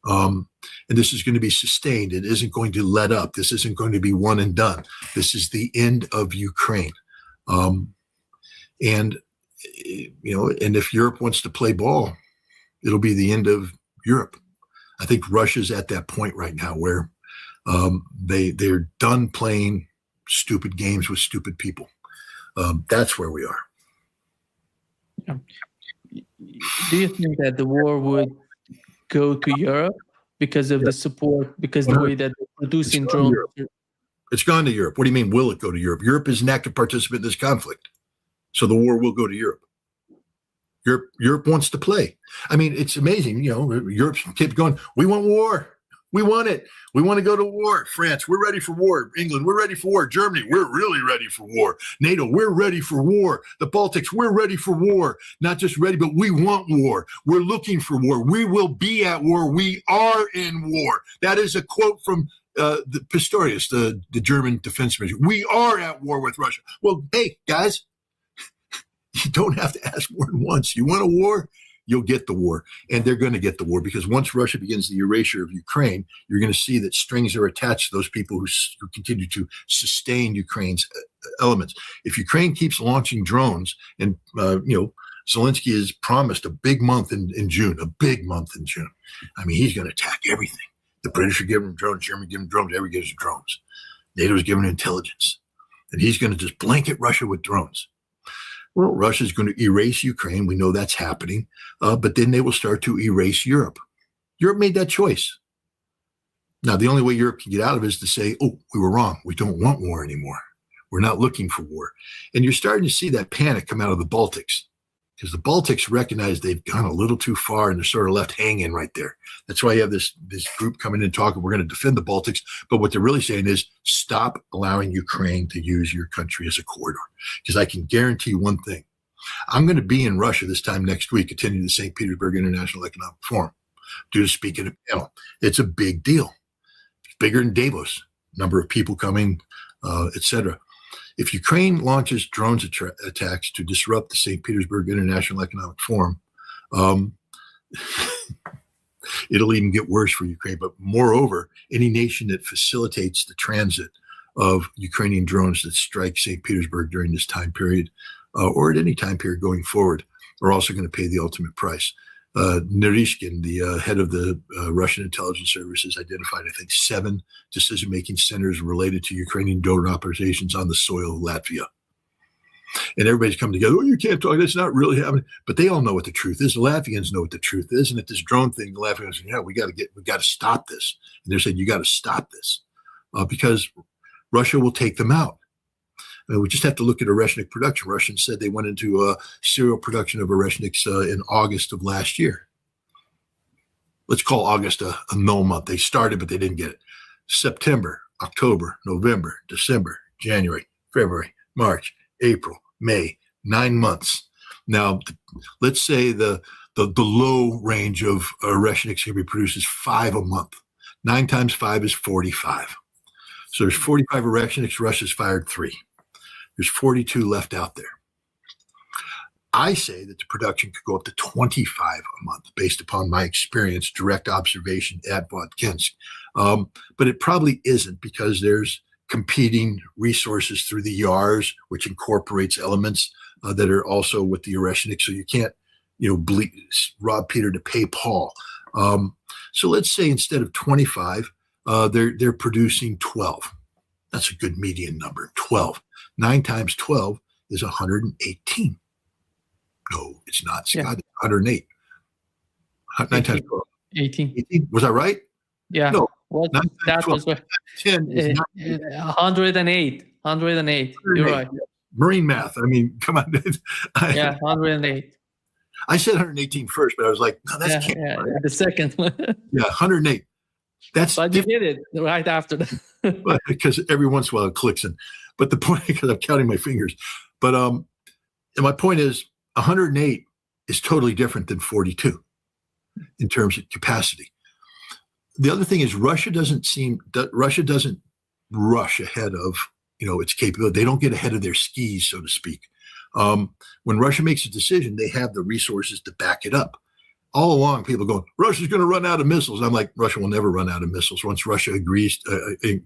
And this is going to be sustained. It isn't going to let up. This isn't going to be one and done. This is the end of Ukraine. And if Europe wants to play ball, it'll be the end of Europe. I think Russia's at that point right now where they're done playing stupid games with stupid people. That's where we are. Yeah. Do you think that the war would go to Europe because of the support, because the way that they're producing drones? It's gone to Europe. What do you mean, will it go to Europe? Europe is an active participant in this conflict. So the war will go to Europe. Europe wants to play. I mean, it's amazing. Europe keeps going, we want war. We want it. We want to go to war. France, we're ready for war. England, we're ready for war. Germany, we're really ready for war. NATO, we're ready for war. The Baltics, we're ready for war. Not just ready, but we want war. We're looking for war. We will be at war. We are in war. That is a quote from the Pistorius, the German defense minister, we are at war with Russia. Well, hey, guys, you don't have to ask more than once. You want a war? You'll get the war. And they're going to get the war, because once Russia begins the erasure of Ukraine, you're going to see that strings are attached to those people who continue to sustain Ukraine's elements. If Ukraine keeps launching drones, and, Zelensky has promised a big month in June, I mean, he's going to attack everything. The British are giving him drones, Germany giving him drones, everybody gives him drones. NATO is giving intelligence. And he's going to just blanket Russia with drones. Well, Russia's going to erase Ukraine. We know that's happening. But then they will start to erase Europe. Europe made that choice. Now, the only way Europe can get out of it is to say, oh, we were wrong. We don't want war anymore. We're not looking for war. And you're starting to see that panic come out of the Baltics, because the Baltics recognize they've gone a little too far and they're sort of left hanging right there. That's why you have this group coming in and talking, we're going to defend the Baltics. But what they're really saying is stop allowing Ukraine to use your country as a corridor. Because I can guarantee one thing. I'm going to be in Russia this time next week, attending the St. Petersburg International Economic Forum, due to speak at a panel. It's a big deal. It's bigger than Davos, number of people coming, etc. If Ukraine launches drones attacks to disrupt the St. Petersburg International Economic Forum, it'll even get worse for Ukraine. But moreover, any nation that facilitates the transit of Ukrainian drones that strike St. Petersburg during this time period, or at any time period going forward, are also going to pay the ultimate price. Narishkin, the head of the Russian intelligence services, identified, I think, 7 decision-making centers related to Ukrainian drone operations on the soil of Latvia. And everybody's coming together, oh, you can't talk, that's not really happening. But they all know what the truth is. The Latvians know what the truth is. And at this drone thing, the Latvians say, yeah, we got to stop this. And they're saying, you got to stop this because Russia will take them out. I mean, we just have to look at Oreshnik production. Russians said they went into serial production of Oreshniks in August of last year. Let's call August a null month. They started, but they didn't get it. September, October, November, December, January, February, March, April, May, 9 months. Now, let's say the low range of Oreshniks can be produced is 5 a month. 9 times 5 is 45. So there's 45 Oreshniks. Russia's fired 3. There's 42 left out there. I say that the production could go up to 25 a month based upon my experience, direct observation at Vodkinsk. But it probably isn't, because there's competing resources through the YARS, which incorporates elements that are also with the Oreshnik. So you can't, rob Peter to pay Paul. So let's say instead of 25, they're producing 12. That's a good median number, 12. 9 times 12 is 118. No, it's not, Scott. Yeah. It's 108. 9 times 12. 18. Was I right? Yeah. No. Well, that was 10 is 108. 108. You're right. Marine math. I mean, come on. 108. I said 118 first, but I was like, no, that's right. The second one. 108. But you did it right after that. Because every once in a while it clicks in. But the point, because I'm counting my fingers. But and my point is 108 is totally different than 42 in terms of capacity. The other thing is Russia doesn't rush ahead of its capability. They don't get ahead of their skis, so to speak. When Russia makes a decision, they have the resources to back it up. All along, people going, Russia's going to run out of missiles. I'm like, Russia will never run out of missiles. Once Russia agrees,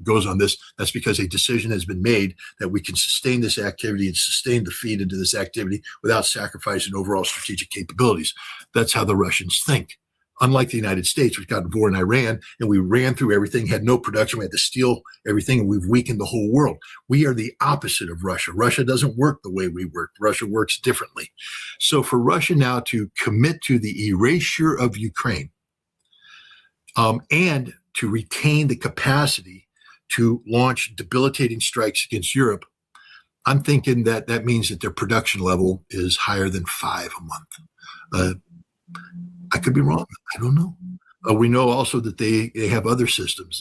goes on this, that's because a decision has been made that we can sustain this activity and sustain the feed into this activity without sacrificing overall strategic capabilities. That's how the Russians think. Unlike the United States, which got involved in Iran, and we ran through everything, had no production, we had to steal everything, and we've weakened the whole world. We are the opposite of Russia. Russia doesn't work the way we work. Russia works differently. So for Russia now to commit to the erasure of Ukraine and to retain the capacity to launch debilitating strikes against Europe, I'm thinking that means that their production level is higher than 5 a month. I could be wrong. I don't know. We know also that they have other systems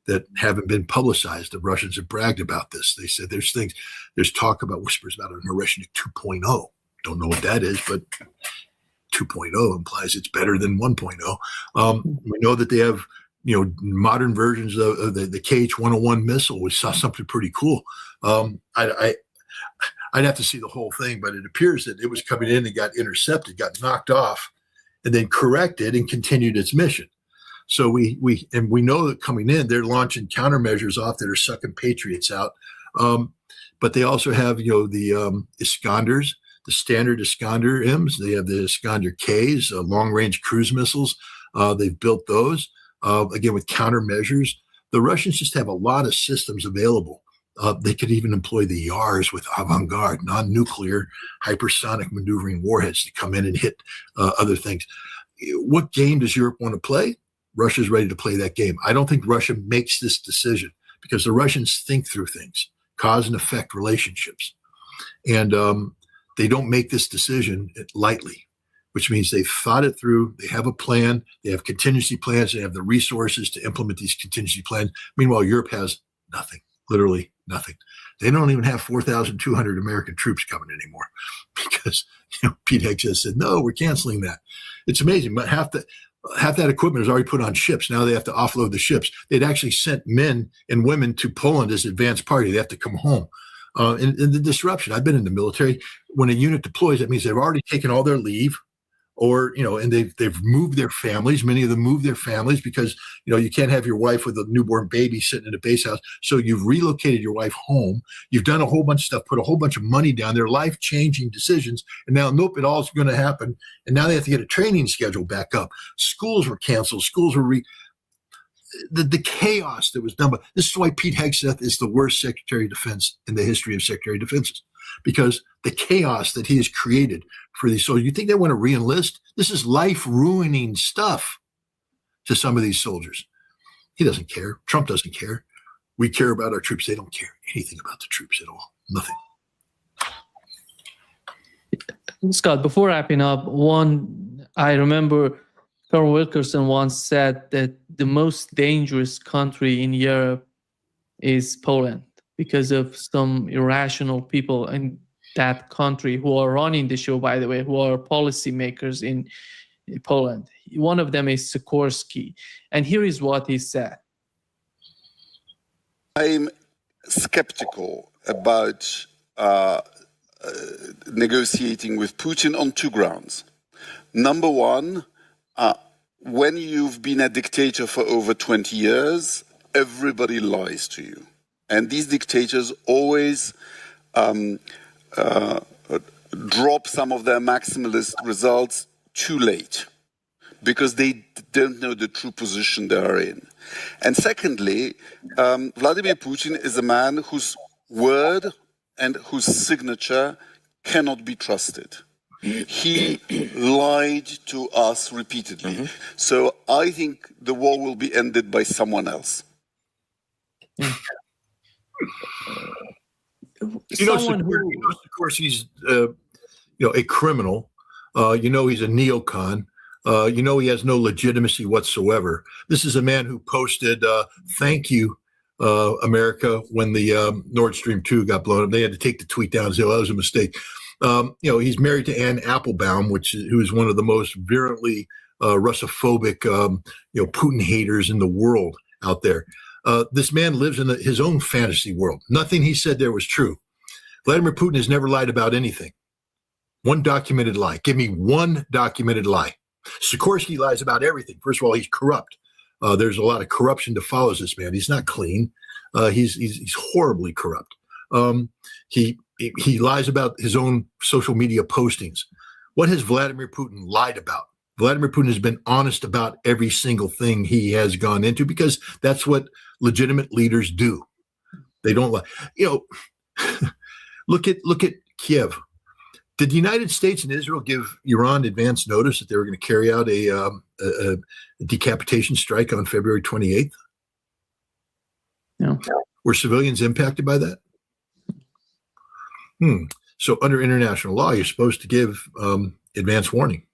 that haven't been publicized. The Russians have bragged about this. They said there's talk about whispers about an Oreshnik 2.0. Don't know what that is, but 2.0 implies it's better than 1.0. We know that they have modern versions of the KH-101 missile, which saw something pretty cool. I'd have to see the whole thing, but it appears that it was coming in and got intercepted, got knocked off, and then corrected and continued its mission. So we know that coming in, they're launching countermeasures off that are sucking Patriots out. But they also have, the Iskanders, the standard Iskander M's. They have the Iskander K's, long-range cruise missiles. They've built those, again, with countermeasures. The Russians just have a lot of systems available. They could even employ the YARs with avant-garde, non-nuclear, hypersonic maneuvering warheads to come in and hit other things. What game does Europe want to play? Russia's ready to play that game. I don't think Russia makes this decision because the Russians think through things, cause and effect relationships. And they don't make this decision lightly, which means they've thought it through. They have a plan. They have contingency plans. They have the resources to implement these contingency plans. Meanwhile, Europe has nothing, literally nothing. They don't even have 4,200 American troops coming anymore because Pete Hegseth said, no, we're canceling that. It's amazing. But half that equipment is already put on ships. Now they have to offload the ships. They'd actually sent men and women to Poland as advance party. They have to come home. And the disruption, I've been in the military. When a unit deploys, that means they've already taken all their leave, or, and they've moved their families. Many of them move their families because, you can't have your wife with a newborn baby sitting in a base house. So you've relocated your wife home. You've done a whole bunch of stuff, put a whole bunch of money down. They're life-changing decisions. And now, nope, it all is going to happen. And now they have to get a training schedule back up. Schools were canceled. Schools were the chaos that was done. But this is why Pete Hegseth is the worst Secretary of Defense in the history of Secretary of Defenses, because the chaos that he has created for these soldiers. You think they want to re-enlist? This is life-ruining stuff to some of these soldiers. He doesn't care. Trump doesn't care. We care about our troops. They don't care anything about the troops at all. Nothing. Scott, before wrapping up, I remember Carl Wilkerson once said that the most dangerous country in Europe is Poland because of some irrational people in that country who are running the show, by the way, who are policymakers in Poland. One of them is Sikorsky. And here is what he said. I'm skeptical about negotiating with Putin on two grounds. Number one, when you've been a dictator for over 20 years, everybody lies to you. And these dictators always drop some of their maximalist results too late because they don't know the true position they are in. And secondly, Vladimir Putin is a man whose word and whose signature cannot be trusted. He lied to us repeatedly. Mm-hmm. So I think the war will be ended by someone else. Of course, he's a criminal. He's a neocon. He has no legitimacy whatsoever. This is a man who posted, "Thank you, America," when the Nord Stream 2 got blown up. They had to take the tweet down and say, "Oh, that was a mistake." He's married to Anne Applebaum, who is one of the most virulently Russophobic, Putin haters in the world out there. This man lives in his own fantasy world. Nothing he said there was true. Vladimir Putin has never lied about anything. One documented lie. Give me one documented lie. Sikorsky lies about everything. First of all, he's corrupt. There's a lot of corruption that follows this man. He's not clean. He's horribly corrupt. He lies about his own social media postings. What has Vladimir Putin lied about? Vladimir Putin has been honest about every single thing he has gone into because that's what legitimate leaders do. They don't lie. Look at Kiev. Did the United States and Israel give Iran advance notice that they were going to carry out a decapitation strike on February 28th? No. Were civilians impacted by that? So under international law, you're supposed to give advance warning,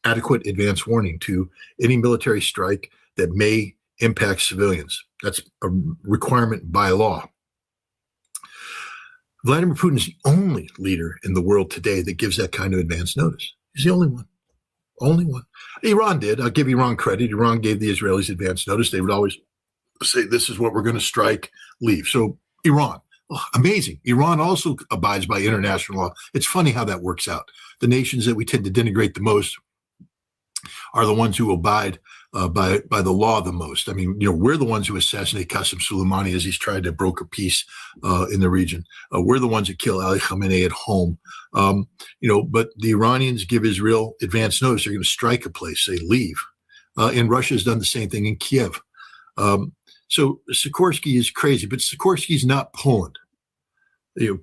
adequate advance warning to any military strike that may impact civilians. That's a requirement by law. Vladimir Putin is the only leader in the world today that gives that kind of advance notice. He's the only one. Only one. Iran did. I'll give Iran credit. Iran gave the Israelis advance notice. They would always say, this is what we're going to strike, leave. So Iran, amazing. Iran also abides by international law. It's funny how that works out. The nations that we tend to denigrate the most are the ones who abide by the law the most. I mean, we're the ones who assassinate Qasem Soleimani as he's trying to broker peace in the region. We're the ones that kill Ali Khamenei at home. But the Iranians give Israel advance notice. They're going to strike a place, they leave. And Russia's done the same thing in Kiev. So Sikorsky is crazy, but Sikorsky is not Poland.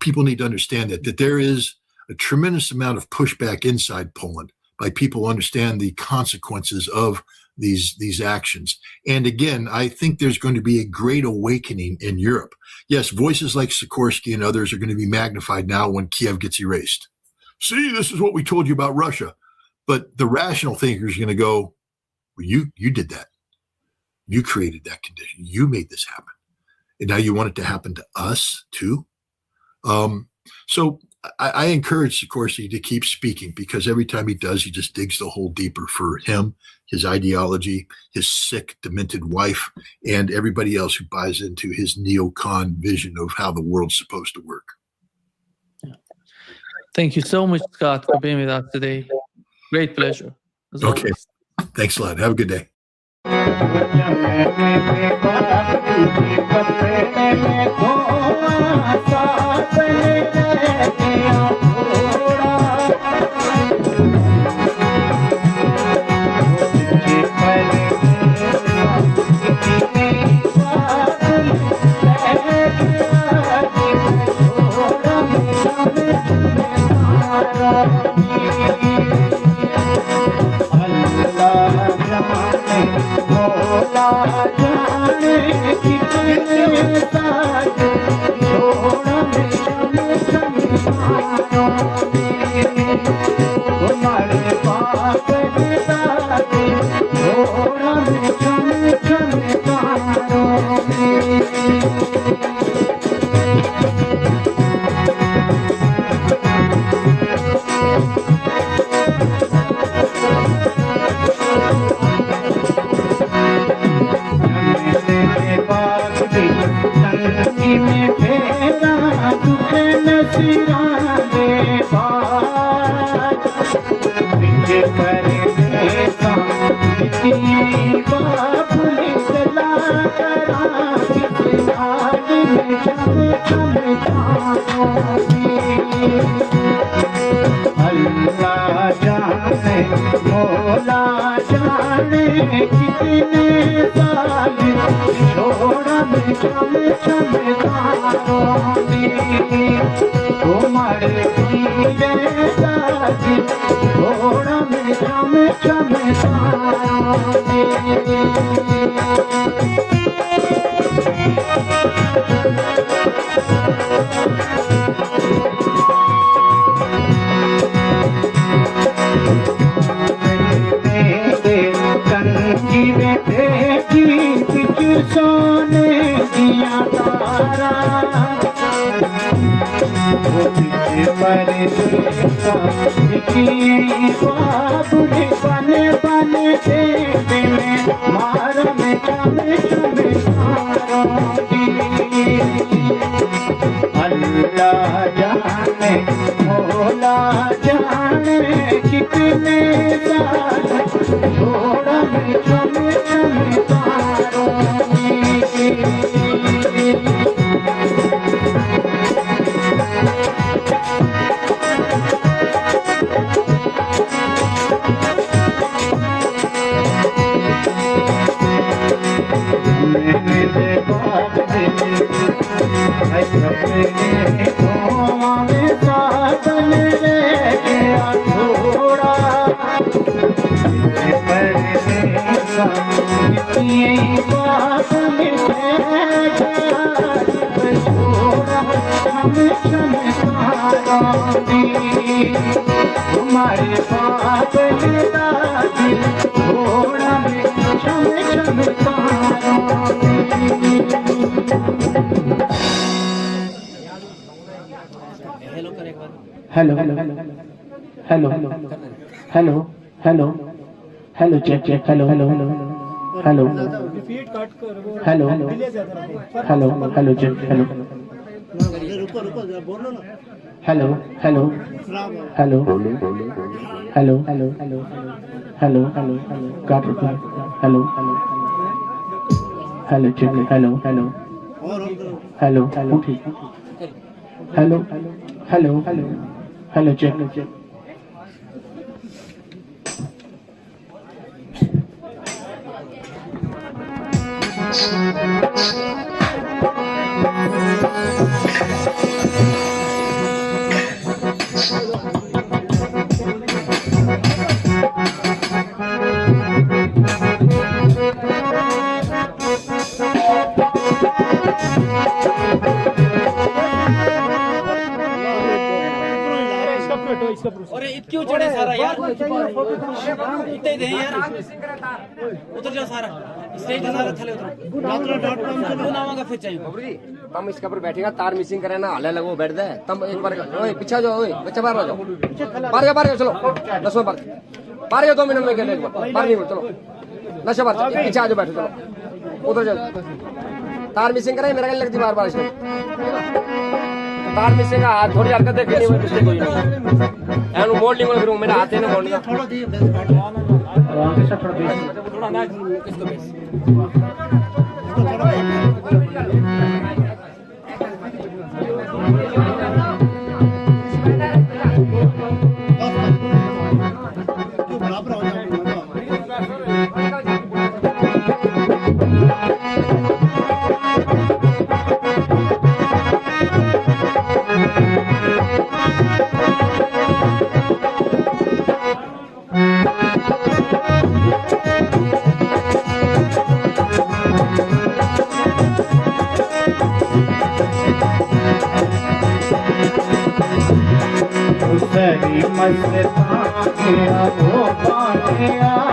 People need to understand that there is a tremendous amount of pushback inside Poland by people who understand the consequences of these actions. And again, I think there's going to be a great awakening in Europe. Yes, voices like Sikorsky and others are going to be magnified now when Kiev gets erased. See, this is what we told you about Russia. But the rational thinkers are going to go, well, you did that. You created that condition. You made this happen. And now you want it to happen to us too? So I encourage Sikorsky to keep speaking, because every time he does, he just digs the hole deeper for him, his ideology, his sick, demented wife, and everybody else who buys into his neocon vision of how the world's supposed to work. Thank you so much, Scott, for being with us today. Great pleasure. Okay. Thanks a lot. Have a good day. Hello. Hello check check hello hello hello hello hello hello hello check hello hello hello hello hello hello hello hello काट रुको hello hello check hello hello hello hello ठीक hello hello hello hello check अरे क्यों चढ़े सारा यार इतने दे यार उतर जाओ सारा स्टेज सारा थले उतरो नामा फिर चाहिए जी हम इसके ऊपर बैठेगा तार मिसिंग करे ना हल्ला लगो बैठ दे तब एक बार ओए पीछे जाओ ओए बच्चा बाहर आ जाओ बाहर जाओ चलो 10 बार बाहर जाओ 2 मिनट में खेले एक बार बाहर नहीं चलो नशा बार पीछे आ जाओ बैठो चलो उधर जाओ तार मिसिंग करे मेरा लगती बार बार इसमें तार मिसिंग हाथ थोड़ी हरकत देख नहीं मिस्टेक हुई एनु मोड़ लिंगो फिर मेरा हाथ है ना मोड़ने थोड़ा दी थोड़ा ना किसको बेस मस्तान गया वो पानिया